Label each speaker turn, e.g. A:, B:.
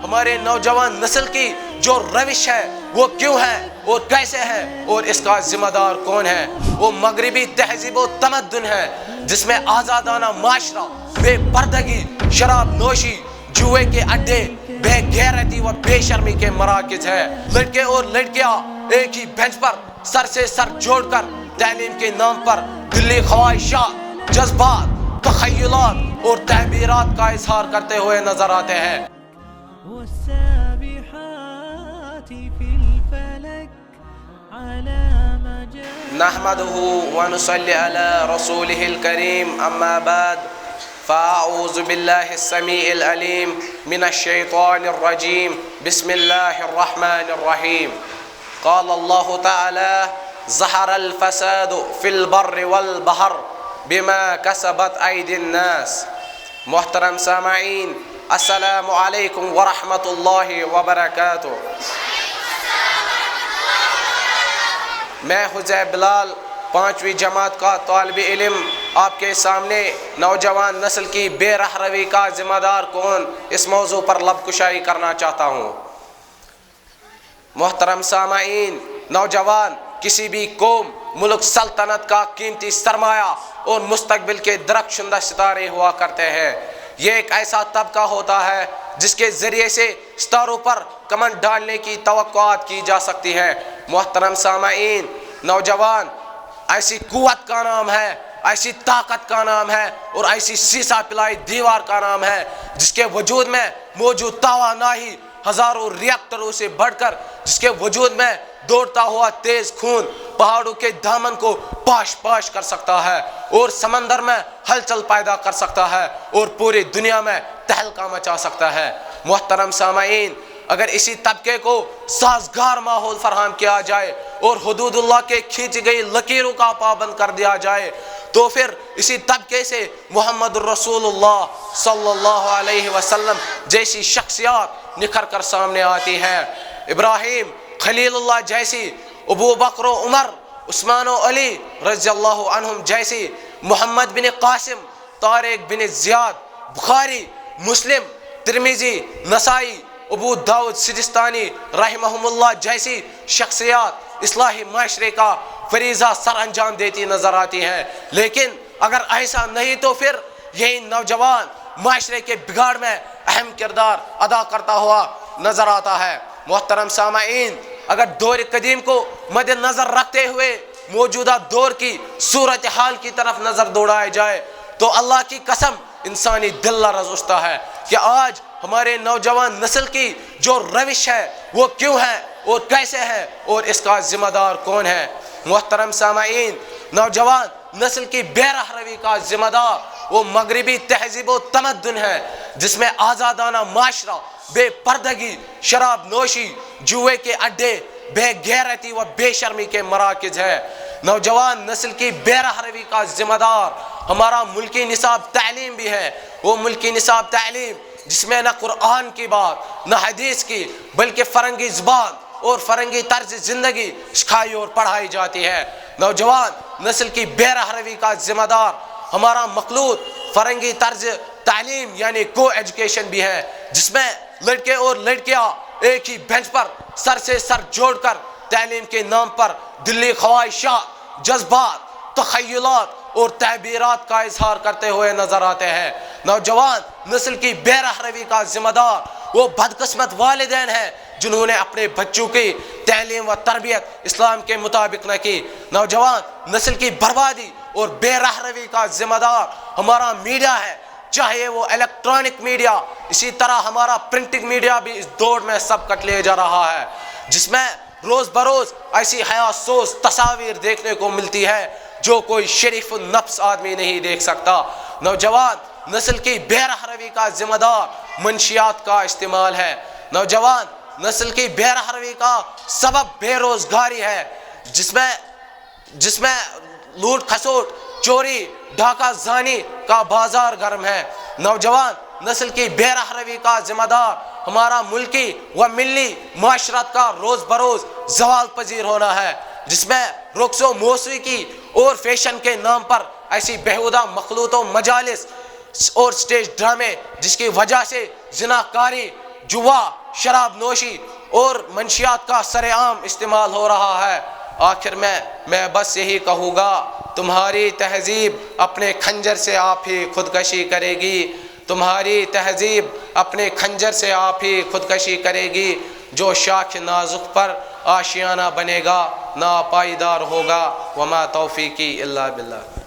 A: ہمارے نوجوان نسل کی جو روش ہے وہ کیوں ہے اور کیسے ہے اور اس کا ذمہ دار کون ہے؟ وہ مغربی تہذیب و تمدن ہے جس میں آزادانہ معاشرہ، بے پردگی، شراب نوشی، جوئے کے اڈے، بے غیرتی و بے شرمی کے مراکز ہے۔ لڑکے اور لڑکیاں ایک ہی بینچ پر سر سے سر جوڑ کر تعلیم کے نام پر دلی خواہشات، جذبات، تخیلات اور تعبیرات کا اظہار کرتے ہوئے نظر آتے ہیں۔ نحمده ونصلي على رسوله الكريم أما بعد فأعوذ بالله السميع العليم من الشيطان الرجيم بسم الله الرحمن الرحيم قال الله تعالى ظهر الفساد في البر والبحر بما كسبت أيدي الناس۔ محترم سامعین، السلام علیکم ورحمۃ اللہ وبرکاتہ۔ میں حذیف بلال، 5ویں جماعت کا طالب علم، آپ کے سامنے نوجوان نسل کی بے رہ روی کا ذمہ دار کون، اس موضوع پر لب کشائی کرنا چاہتا ہوں۔ محترم سامعین، نوجوان کسی بھی قوم، ملک، سلطنت کا قیمتی سرمایہ اور مستقبل کے درخشندہ ستارے ہوا کرتے ہیں۔ یہ ایک ایسا طبقہ ہوتا ہے جس کے ذریعے سے ستاروں پر کمند ڈالنے کی توقعات کی جا سکتی ہے۔ محترم سامعین، نوجوان ایسی قوت کا نام ہے، ایسی طاقت کا نام ہے اور ایسی سیسا پلائی دیوار کا نام ہے جس کے وجود میں موجود توانائی ہزاروں ریاکٹروں سے بڑھ کر، جس کے وجود میں دوڑتا ہوا تیز خون پہاڑوں کے دامن کو پاش پاش کر سکتا ہے اور سمندر میں ہلچل پیدا کر سکتا ہے اور پوری دنیا میں تہلکہ مچا سکتا ہے۔ محترم سامعین، اگر اسی طبقے کو سازگار ماحول فراہم کیا جائے اور حدود اللہ کے کھینچی گئی لکیروں کا پابند کر دیا جائے تو پھر اسی طبقے سے محمد رسول اللہ صلی اللہ علیہ وسلم جیسی شخصیات نکھر کر سامنے آتی ہیں۔ ابراہیم خلیل اللہ جیسی، ابو بکر و عمر، عثمان و علی رضی اللہ عنہم جیسی، محمد بن قاسم، طارق بن زیاد، بخاری، مسلم، ترمذی، نسائی، ابو داؤد سجستانی رحمہم اللہ جیسی شخصیات اصلاحی معاشرے کا فریضہ سر انجام دیتی نظر آتی ہیں، لیکن اگر ایسا نہیں تو پھر یہی نوجوان معاشرے کے بگاڑ میں اہم کردار ادا کرتا ہوا نظر آتا ہے۔ محترم سامعین، اگر دور قدیم کو مد نظر رکھتے ہوئے موجودہ دور کی صورتحال کی طرف نظر دوڑائے جائے تو اللہ کی قسم انسانی دل لرز اٹھتا ہے کہ آج ہمارے نوجوان نسل کی جو روش ہے وہ کیوں ہے اور کیسے ہے اور اس کا ذمہ دار کون ہے۔ محترم سامعین، نوجوان نسل کی بے رہ روی کا ذمہ دار وہ مغربی تہذیب و تمدن ہے جس میں آزادانہ معاشرہ، بے پردگی، شراب نوشی، جوئے کے اڈے، بے غیرتی و بے شرمی کے مراکز ہے۔ نوجوان نسل کی بے رہ روی کا ذمہ دار ہمارا ملکی نصاب تعلیم بھی ہے۔ وہ ملکی نصاب تعلیم جس میں نہ قرآن کی بات، نہ حدیث کی، بلکہ فرنگی زبان اور فرنگی طرز زندگی سکھائی اور پڑھائی جاتی ہے۔ نوجوان نسل کی بے رہ روی کا ذمہ دار ہمارا مخلوط فرنگی طرز تعلیم یعنی کو ایجوکیشن بھی ہے، جس میں لڑکے اور لڑکیاں ایک ہی بینچ پر سر سے سر جوڑ کر تعلیم کے نام پر دلی خواہشات، جذبات، تخیلات اور تعبیرات کا اظہار کرتے ہوئے نظر آتے ہیں۔ نوجوان نسل کی بے رہ روی کا ذمہ دار وہ بدقسمت والدین ہیں جنہوں نے اپنے بچوں کی تعلیم و تربیت اسلام کے مطابق نہ کی۔ نوجوان نسل کی بربادی اور بے رہ روی کا ذمہ دار ہمارا میڈیا ہے، چاہے وہ الیکٹرانک میڈیا، اسی طرح ہمارا پرنٹنگ میڈیا بھی اس دوڑ میں سبقت لے جا رہا ہے، جس میں روز بروز ایسی حیات سوز تصاویر دیکھنے کو ملتی ہے جو کوئی شریف النفس آدمی نہیں دیکھ سکتا۔ نوجوان نسل کی بے رہ روی کا ذمہ دار منشیات کا استعمال ہے۔ نوجوان نسل کی بے رہ روی کا سبب بے روزگاری ہے، جس میں لوٹ کھسوٹ، چوری، ڈھاکہ زانی کا بازار گرم ہے۔ نوجوان نسل کی بے رہ روی کا ذمہ دار ہمارا ملکی و ملی معاشرت کا روز بروز زوال پذیر ہونا ہے، جس میں رقص و موسیقی اور فیشن کے نام پر ایسی بیہودہ مخلوط و مجالس اور سٹیج ڈرامے جس کی وجہ سے زناکاری، جوا، شراب نوشی اور منشیات کا سر عام استعمال ہو رہا ہے۔ آخر میں بس یہی کہوں گا، تمہاری تہذیب اپنے خنجر سے آپ ہی خودکشی کرے گی، تمہاری تہذیب اپنے خنجر سے آپ ہی خودکشی کرے گی۔ جو شاخ نازک پر آشیانہ بنے گا ناپائیدار ہوگا۔ وما توفیقی الا باللہ۔